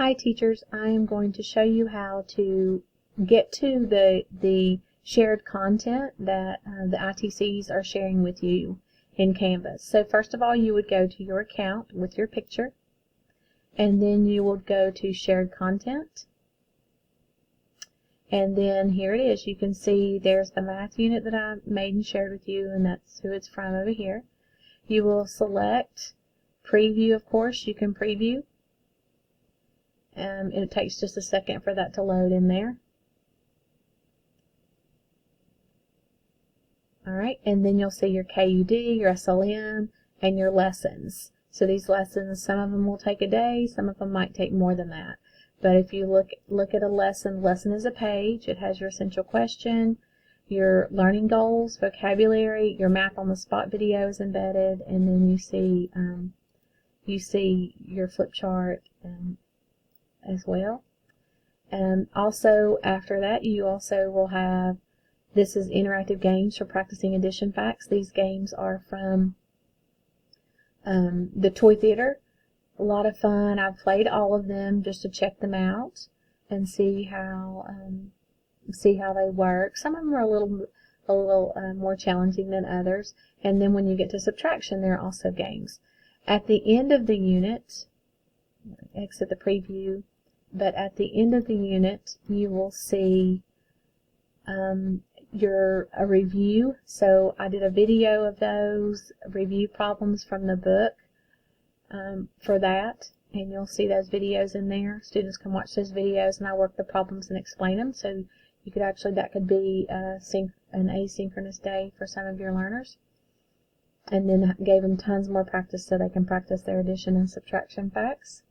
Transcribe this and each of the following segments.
Hi teachers, I am going to show you how to get to the shared content that the ITCs are sharing with you in Canvas. So first of all, you would go to your account with your picture, and then you would go to shared content, and then here it is. You can see there's the math unit that I made and shared with you, and that's who it's from over here. You will select preview. Of course, you can preview. It takes just a second for that to load in there. Alright, and then you'll see your KUD, your SLM, and your lessons. So these lessons, some of them will take a day, some of them might take more than that. But if you look at a lesson is a page. It has your essential question, your learning goals, vocabulary, your math on the spot videos embedded, and then you see your flip chart as well. And also after that, you also will have, this is interactive games for practicing addition facts. These games are from the Toy Theater. A lot of fun. I've played all of them just to check them out and see how they work. Some of them are a little more challenging than others. And then when you get to subtraction, there are also games. At the end of the unit, exit the preview, but at the end of the unit, you will see a review. So I did a video of those review problems from the book for that, and you'll see those videos in there. Students can watch those videos, and I work the problems and explain them. So you could actually, that could be an asynchronous day for some of your learners. And then gave them tons more practice so they can practice their addition and subtraction facts.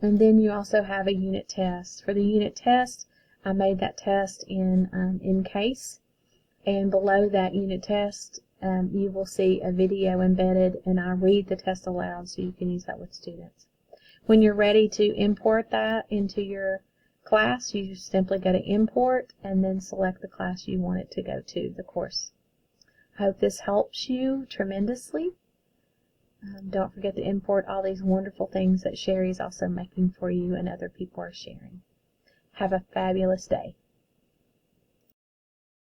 And then you also have a unit test. For the unit test, I made that test in CASE, and below that unit test you will see a video embedded, and I read the test aloud so you can use that with students. When you're ready to import that into your class, you simply go to import and then select the class you want it to go to, the course. I hope this helps you tremendously. Don't forget to import all these wonderful things that Sherry's also making for you and other people are sharing. Have a fabulous day.